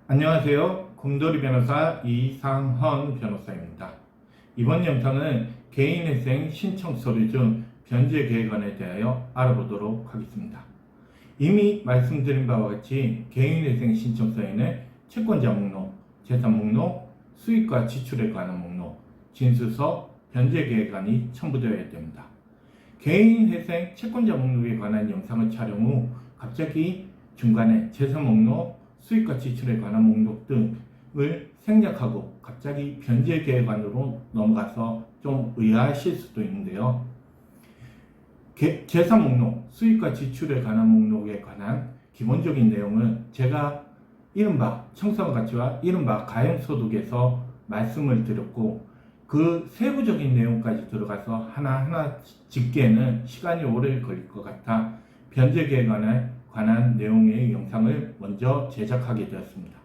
안녕하세요. 곰돌이 변호사 이상헌 변호사입니다. 이번 영상은 개인회생 신청 서류 중 변제 계획안에 대하여 알아보도록 하겠습니다. 이미 말씀드린 바와 같이 개인회생 신청서에는 채권자 목록, 재산 목록, 수익과 지출에 관한 목록, 진술서, 변제 계획안이 첨부되어야 됩니다. 개인회생 채권자 목록에 관한 영상을 촬영 후 갑자기 중간에 재산 목록, 수익과 지출에 관한 목록 등을 생략하고 갑자기 변제 계획안으로 넘어가서 좀 의아하실 수도 있는데요. 재산 목록, 수익과 지출에 관한 목록에 관한 기본적인 내용은 제가 이른바 청산가치와 이른바 가용소득에서 말씀을 드렸고, 그 세부적인 내용까지 들어가서 하나하나 짚기에는 시간이 오래 걸릴 것 같아 변제 계획안에 관한 내용의 영상을 먼저 제작하게 되었습니다.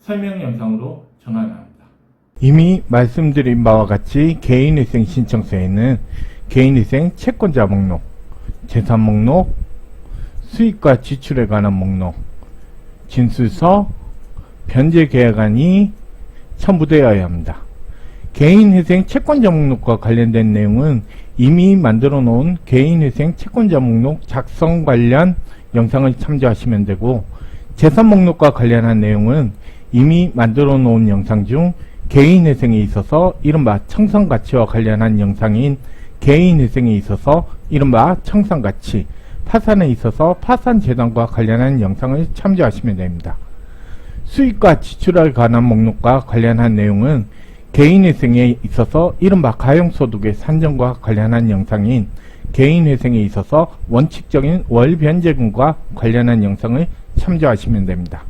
설명 영상으로 전환합니다. 이미 말씀드린 바와 같이 개인회생 신청서에는 개인회생 채권자 목록, 재산 목록, 수익과 지출에 관한 목록, 진술서, 변제 계획안이 첨부되어야 합니다. 개인회생 채권자 목록과 관련된 내용은 이미 만들어 놓은 개인회생 채권자 목록 작성 관련 영상을 참조하시면 되고, 재산 목록과 관련한 내용은 이미 만들어 놓은 영상 중 개인회생에 있어서 이른바 청산가치와 관련한 영상인 개인회생에 있어서 이른바 청산가치, 파산에 있어서 파산재단과 관련한 영상을 참조하시면 됩니다. 수익과 지출에 관한 목록과 관련한 내용은 개인회생에 있어서 이른바 가용소득의 산정과 관련한 영상인 개인회생에 있어서 원칙적인 월변제금과 관련한 영상을 참조하시면 됩니다.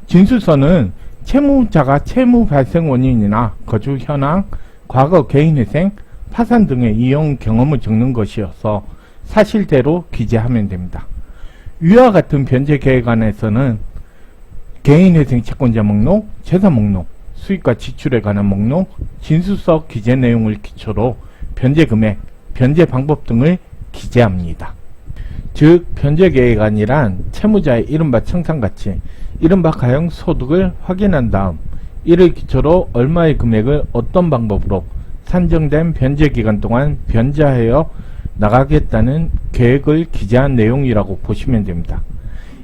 진술서는 채무자가 채무 발생 원인이나 거주 현황, 과거 개인회생, 파산 등의 이용 경험을 적는 것이어서 사실대로 기재하면 됩니다. 위와 같은 변제 계획안에서는 개인회생 채권자 목록, 재산 목록, 수익과 지출에 관한 목록, 진술서 기재 내용을 기초로 변제 금액, 변제 방법 등을 기재합니다. 즉, 변제 계획안이란 채무자의 이른바 청산가치, 이른바 가용소득을 확인한 다음 이를 기초로 얼마의 금액을 어떤 방법으로 산정된 변제 기간 동안 변제하여 나가겠다는 계획을 기재한 내용이라고 보시면 됩니다.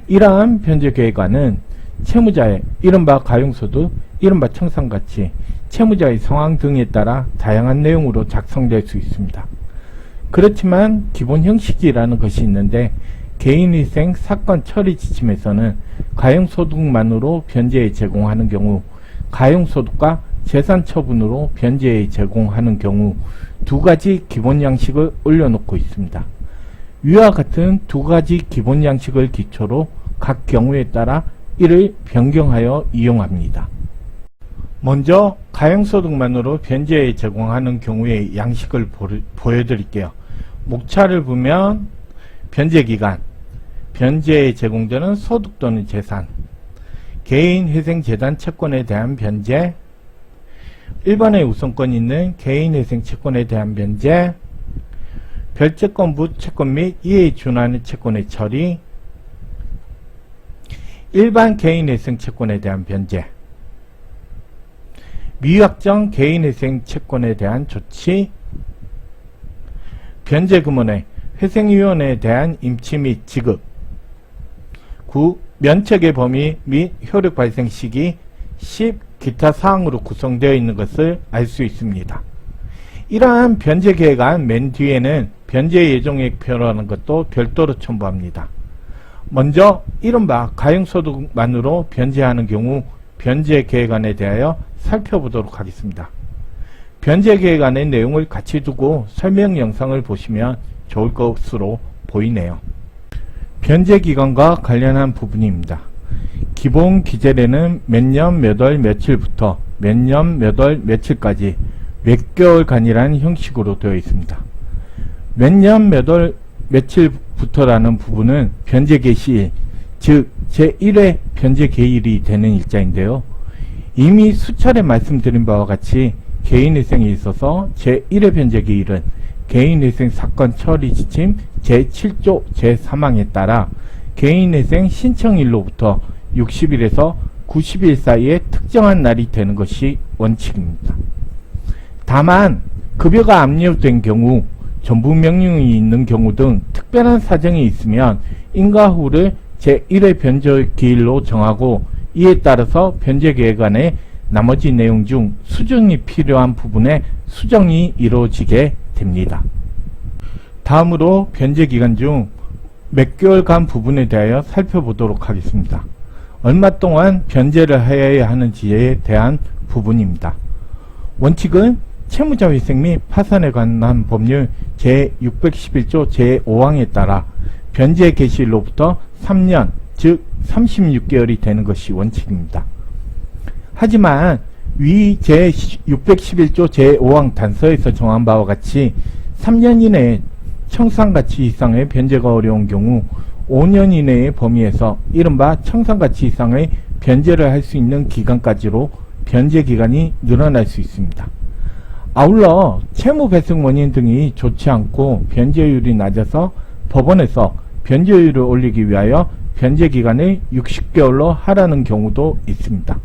이러한 변제 계획안은 채무자의 이른바 가용소득, 이른바 청산가치, 채무자의 상황 등에 따라 다양한 내용으로 작성될 수 있습니다. 그렇지만 기본 형식이라는 것이 있는데, 개인회생 사건 처리 지침에서는 가용소득만으로 변제에 제공하는 경우, 가용소득과 재산 처분으로 변제에 제공하는 경우 두 가지 기본 양식을 올려놓고 있습니다. 위와 같은 두 가지 기본 양식을 기초로 각 경우에 따라 이를 변경하여 이용합니다. 먼저 가용소득만으로 변제에 제공하는 경우의 양식을 보여드릴게요. 목차를 보면 변제기간, 변제에 제공되는 소득 또는 재산, 개인회생재단 채권에 대한 변제, 1번의 우선권이 있는 개인회생 채권에 대한 변제, 별채권부 채권 및 이에 준하는 채권의 처리, 일반 개인회생 채권에 대한 변제, 미확정 개인회생 채권에 대한 조치, 변제금원의 회생위원회에 대한 임치 및 지급, 9. 면책의 범위 및 효력 발생 시기, 10. 기타 사항으로 구성되어 있는 것을 알 수 있습니다. 이러한 변제 계획안 맨 뒤에는 변제 예정액표라는 것도 별도로 첨부합니다. 먼저 이른바 가용소득만으로 변제하는 경우 변제 계획안에 대하여 살펴보도록 하겠습니다. 변제 계획안의 내용을 같이 두고 설명 영상을 보시면 좋을 것으로 보이네요. 변제 기간과 관련한 부분입니다. 기본 기재례는 몇 년 몇 월 며칠부터 몇 년 몇 월 며칠까지 몇 개월간이라는 형식으로 되어 있습니다. 몇 년 몇 월 며칠부터라는 부분은 변제 개시일, 즉 제1회 변제 개일이 되는 일자인데요. 이미 수차례 말씀드린 바와 같이 개인회생에 있어서 제1회 변제 개일은 개인회생 사건 처리 지침 제7조 제3항에 따라 개인회생 신청일로부터 60일에서 90일 사이에 특정한 날이 되는 것이 원칙입니다. 다만 급여가 압류된 경우, 전부명령이 있는 경우 등 특별한 사정이 있으면 인가후를 제1회 변제기일로 정하고 이에 따라서 변제계획안의 나머지 내용 중 수정이 필요한 부분에 수정이 이루어지게 됩니다. 다음으로 변제기간 중 몇 개월간 부분에 대하여 살펴보도록 하겠습니다. 얼마 동안 변제를 하여야 하는지에 대한 부분입니다. 원칙은 채무자회생 및 파산에 관한 법률 제611조 제5항에 따라 변제 개시일로부터 3년, 즉 36개월이 되는 것이 원칙입니다. 하지만 위 제611조 제5항 단서에서 정한 바와 같이 3년 이내에 청산가치 이상의 변제가 어려운 경우 5년 이내의 범위에서 이른바 청산가치 이상의 변제를 할 수 있는 기간까지로 변제기간이 늘어날 수 있습니다. 아울러 채무배승 원인 등이 좋지 않고 변제율이 낮아서 법원에서 변제율을 올리기 위하여 변제기간을 60개월로 하라는 경우도 있습니다.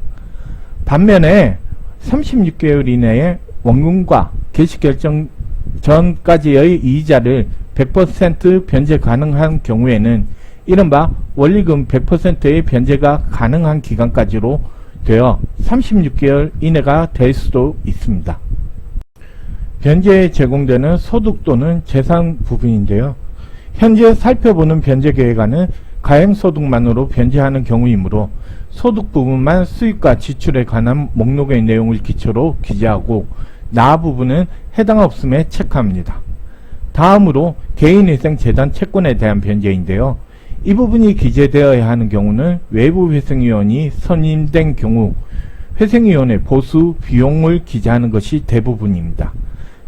반면에 36개월 이내에 원금과 개시결정 전까지의 이자를 100% 변제 가능한 경우에는 이른바 원리금 100%의 변제가 가능한 기간까지로 되어 36개월 이내가 될 수도 있습니다. 변제에 제공되는 소득 또는 재산 부분인데요. 현재 살펴보는 변제계획안은 가행소득만으로 변제하는 경우이므로 소득 부분만 수입과 지출에 관한 목록의 내용을 기초로 기재하고 나 부분은 해당 없음에 체크합니다. 다음으로 개인회생재단 채권에 대한 변제인데요. 이 부분이 기재되어야 하는 경우는 외부 회생위원이 선임된 경우 회생위원회 보수 비용을 기재하는 것이 대부분입니다.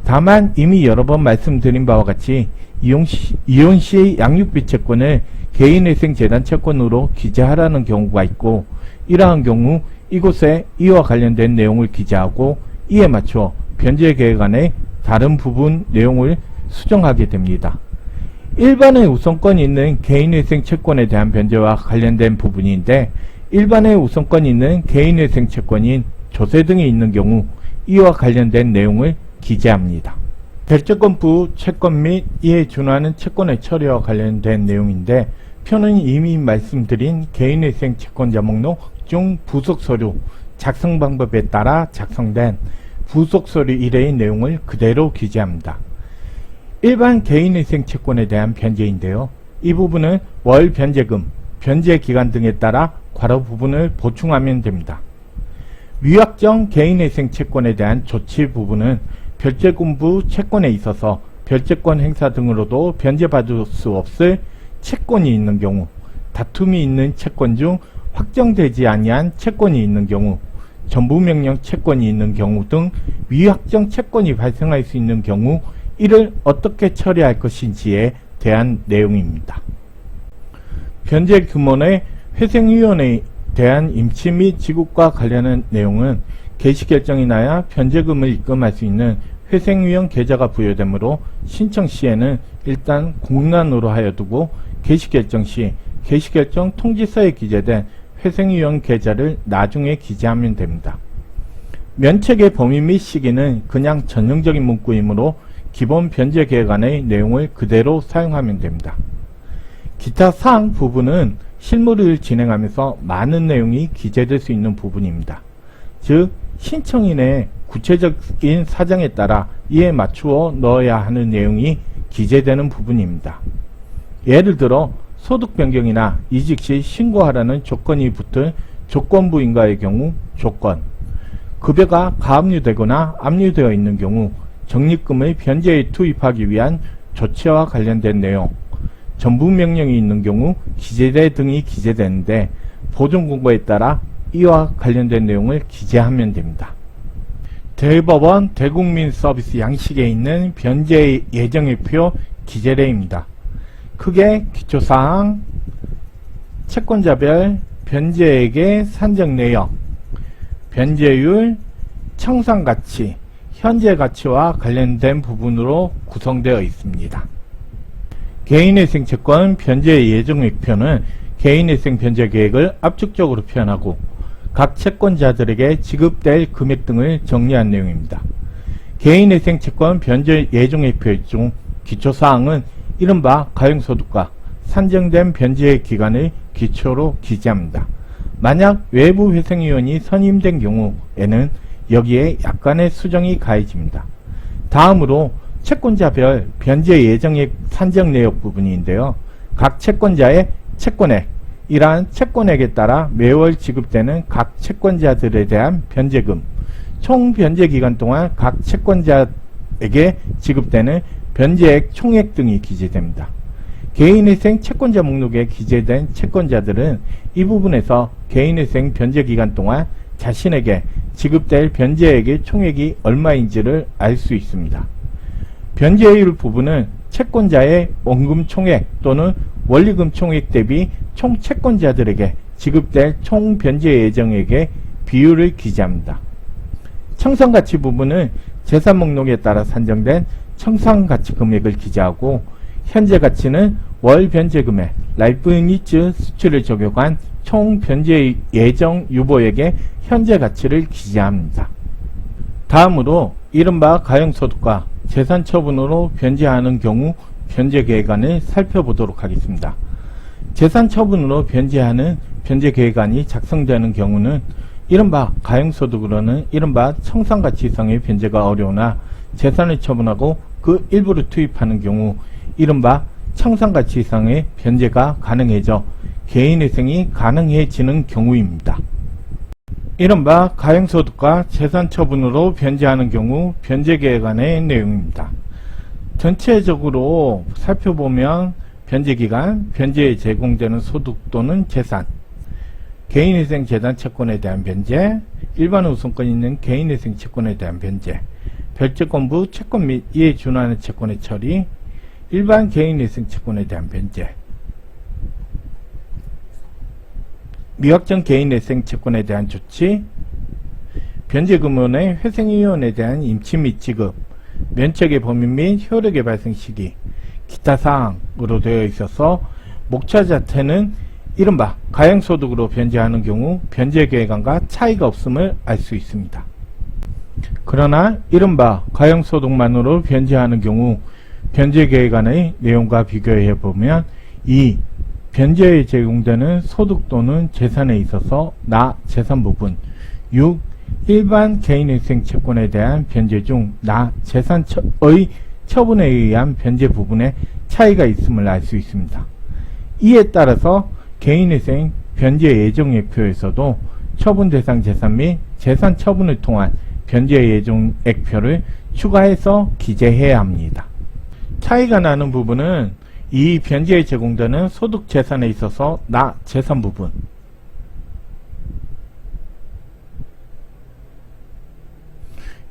다만 이미 여러 번 말씀드린 바와 같이 이혼시 양육비 채권을 개인회생재단 채권으로 기재하라는 경우가 있고 이러한 경우 이곳에 이와 관련된 내용을 기재하고 이에 맞춰 변제계획안의 다른 부분 내용을 수정하게 됩니다. 일반의 우선권이 있는 개인회생 채권에 대한 변제와 관련된 부분인데 일반의 우선권이 있는 개인회생 채권인 조세 등이 있는 경우 이와 관련된 내용을 기재합니다. 별채권부 채권 및 이에 준하는 채권의 처리와 관련된 내용인데 표는 이미 말씀드린 개인회생 채권자 목록 중 부속서류 작성 방법에 따라 작성된 부속서류 1회의 내용을 그대로 기재합니다. 일반 개인회생 채권에 대한 변제인데요. 이 부분은 월 변제금, 변제기간 등에 따라 괄호 부분을 보충하면 됩니다. 위약정 개인회생 채권에 대한 조치 부분은 별채권부 채권에 있어서 별채권 행사 등으로도 변제받을 수 없을 채권이 있는 경우, 다툼이 있는 채권 중 확정되지 아니한 채권이 있는 경우, 전부명령 채권이 있는 경우 등 위약정 채권이 발생할 수 있는 경우 이를 어떻게 처리할 것인지에 대한 내용입니다. 변제 규모의 회생위원회에 대한 임치 및 지급과 관련한 내용은 개시결정이 나야 변제금을 입금할 수 있는 회생위원 계좌가 부여되므로 신청 시에는 일단 공란으로 하여 두고 개시결정 시 개시결정 통지서에 기재된 회생위원 계좌를 나중에 기재하면 됩니다. 면책의 범위 및 시기는 그냥 전형적인 문구이므로 기본 변제계획안의 내용을 그대로 사용하면 됩니다. 기타 사항 부분은 실무를 진행하면서 많은 내용이 기재될 수 있는 부분입니다. 즉 신청인의 구체적인 사정에 따라 이에 맞추어 넣어야 하는 내용이 기재되는 부분입니다. 예를 들어 소득 변경이나 이직 시 신고하라는 조건이 붙은 조건부 인가의 경우 조건, 급여가 가압류되거나 압류되어 있는 경우 적립금의 변제에 투입하기 위한 조치와 관련된 내용, 전부명령이 있는 경우 기재대 등이 기재되는데 보존공고에 따라 이와 관련된 내용을 기재하면 됩니다. 대법원 대국민 서비스 양식에 있는 변제 예정일표 기재례입니다. 크게 기초사항, 채권자별 변제액의 산정 내역, 변제율, 청산가치, 현재가치와 관련된 부분으로 구성되어 있습니다. 개인회생 채권 변제 예정일표는 개인회생 변제 계획을 압축적으로 표현하고 각 채권자들에게 지급될 금액 등을 정리한 내용입니다. 개인회생 채권 변제 예정액표 중 기초사항은 이른바 가용소득과 산정된 변제 기간을 기초로 기재합니다. 만약 외부 회생위원이 선임된 경우에는 여기에 약간의 수정이 가해집니다. 다음으로 채권자별 변제 예정액 산정 내역 부분인데요. 각 채권자의 채권액, 이러한 채권액에 따라 매월 지급되는 각 채권자들에 대한 변제금, 총 변제 기간 동안 각 채권자에게 지급되는 변제액 총액 등이 기재됩니다. 개인회생 채권자 목록에 기재된 채권자들은 이 부분에서 개인회생 변제 기간 동안 자신에게 지급될 변제액의 총액이 얼마인지를 알 수 있습니다. 변제율 부분은 채권자의 원금 총액 또는 원리금 총액 대비 총 채권자들에게 지급될 총 변제 예정액의 비율을 기재합니다. 청산가치 부분은 재산 목록에 따라 산정된 청산가치 금액을 기재하고, 현재 가치는 월 변제 금액, 라이프니츠 수치를 적용한 총 변제 예정 유보액의 현재 가치를 기재합니다. 다음으로 이른바 가용소득과 재산 처분으로 변제하는 경우 변제 계획안을 살펴보도록 하겠습니다. 재산 처분으로 변제하는 변제 계획안이 작성되는 경우는 이른바 가용소득으로는 이른바 청산가치 이상의 변제가 어려우나 재산을 처분하고 그 일부를 투입하는 경우 이른바 청산가치 이상의 변제가 가능해져 개인회생이 가능해지는 경우입니다. 이른바 가용소득과 재산 처분으로 변제하는 경우 변제계획안의 내용입니다. 전체적으로 살펴보면 변제기간, 변제에 제공되는 소득 또는 재산, 개인회생 재단 채권에 대한 변제, 일반 우선권 있는 개인회생 채권에 대한 변제, 별채권부 채권 및 이에 준하는 채권의 처리, 일반 개인회생 채권에 대한 변제, 미확정 개인회생 채권에 대한 조치, 변제금원의 회생위원에 대한 임치 및 지급, 면책의 범위 및 효력의 발생 시기, 기타 사항으로 되어 있어서 목차 자체는 이른바 가용소득으로 변제하는 경우 변제계획안과 차이가 없음을 알 수 있습니다. 그러나 이른바 가용소득만으로 변제하는 경우 변제계획안의 내용과 비교해 보면 이 변제에 제공되는 소득 또는 재산에 있어서 나 재산 부분 6. 일반 개인회생 채권에 대한 변제 중 나 재산의 처분에 의한 변제 부분에 차이가 있음을 알 수 있습니다. 이에 따라서 개인회생 변제 예정액표에서도 처분 대상 재산 및 재산 처분을 통한 변제 예정액표를 추가해서 기재해야 합니다. 차이가 나는 부분은 이 변제에 제공되는 소득 재산에 있어서 나 재산 부분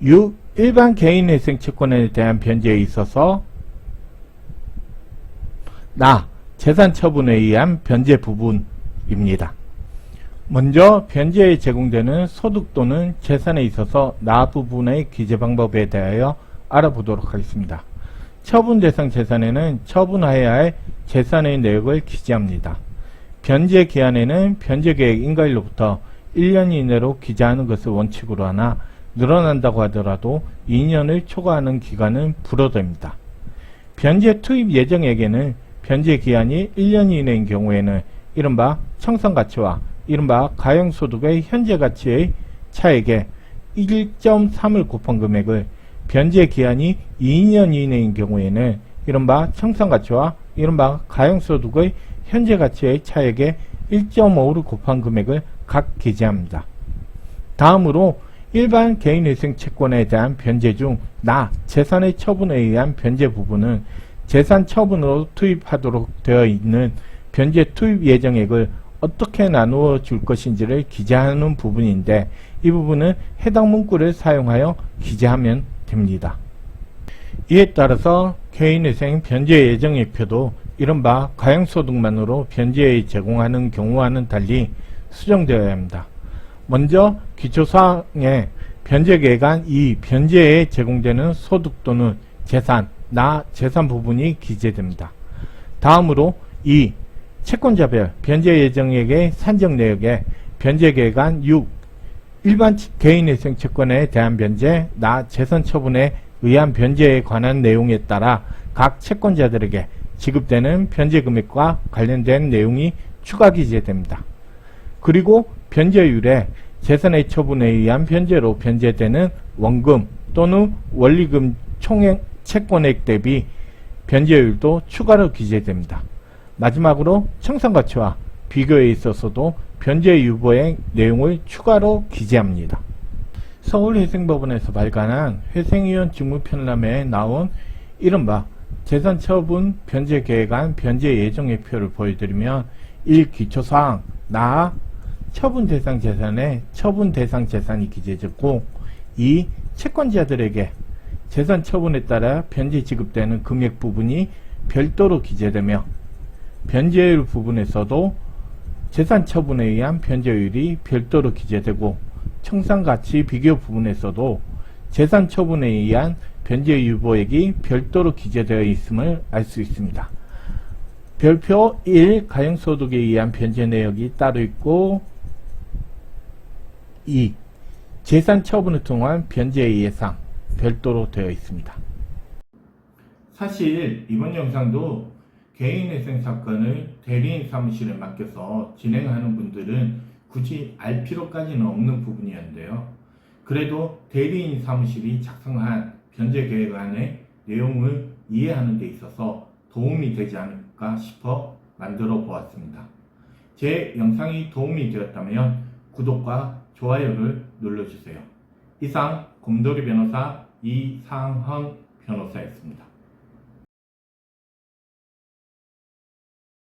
6. 일반 개인회생 채권에 대한 변제에 있어서 나 재산 처분에 의한 변제 부분입니다. 먼저 변제에 제공되는 소득 또는 재산에 있어서 나 부분의 기재 방법에 대하여 알아보도록 하겠습니다. 처분 대상 재산에는 처분하여야 할 재산의 내역을 기재합니다. 변제 기한에는 변제계획 인가일로부터 1년 이내로 기재하는 것을 원칙으로 하나 늘어난다고 하더라도 2년을 초과하는 기간은 불허됩니다. 변제 투입 예정액에는 변제 기한이 1년 이내인 경우에는 이른바 청산가치와 이른바 가용소득의 현재 가치의 차액에 1.3을 곱한 금액을, 변제 기한이 2년 이내인 경우에는 이른바 청산가치와 이른바 가용소득의 현재 가치의 차액에 1.5를 곱한 금액을 각 기재합니다. 다음으로 일반 개인회생 채권에 대한 변제 중 나 재산의 처분에 의한 변제 부분은 재산 처분으로 투입하도록 되어 있는 변제 투입 예정액을 어떻게 나누어 줄 것인지를 기재하는 부분인데, 이 부분은 해당 문구를 사용하여 기재하면 됩니다. 이에 따라서 개인회생 변제 예정액표도 이른바 가용소득만으로 변제에 제공하는 경우와는 달리 수정되어야 합니다. 먼저 기초사항에 변제계획안 이 변제에 제공되는 소득 또는 재산, 나 재산 부분이 기재됩니다. 다음으로 이 채권자별 변제 예정액의 산정 내역에 변제계획안 6. 일반 개인회생 채권에 대한 변제, 나 재산 처분에 의한 변제에 관한 내용에 따라 각 채권자들에게 지급되는 변제 금액과 관련된 내용이 추가 기재됩니다. 그리고 변제율에 재산의 처분에 의한 변제로 변제되는 원금 또는 원리금 총액 채권액 대비 변제율도 추가로 기재됩니다. 마지막으로 청산가치와 비교에 있어서도 변제 유보의 내용을 추가로 기재합니다. 서울회생법원에서 발간한 회생위원 직무편람회에 나온 이른바 재산처분 변제계획안 변제 예정액표를 보여드리면 1. 기초사항 나 처분 대상 재산에 처분 대상 재산이 기재되고 2. 채권자들에게 재산 처분에 따라 변제 지급되는 금액 부분이 별도로 기재되며 변제율 부분에서도 재산 처분에 의한 변제율이 별도로 기재되고 청산가치 비교 부분에서도 재산 처분에 의한 변제 유보액이 별도로 기재되어 있음을 알 수 있습니다. 별표 1. 가용소득에 의한 변제 내역이 따로 있고 2. 재산 처분을 통한 변제의 예상 별도로 되어 있습니다. 사실 이번 영상도 개인회생 사건을 대리인 사무실에 맡겨서 진행하는 분들은 굳이 알 필요까지는 없는 부분이었는데요. 그래도 대리인 사무실이 작성한 변제계획안의 내용을 이해하는 데 있어서 도움이 되지 않을까 싶어 만들어 보았습니다. 제 영상이 도움이 되었다면 구독과 좋아요를 눌러주세요. 이상 곰돌이 변호사 이상헌 변호사였습니다.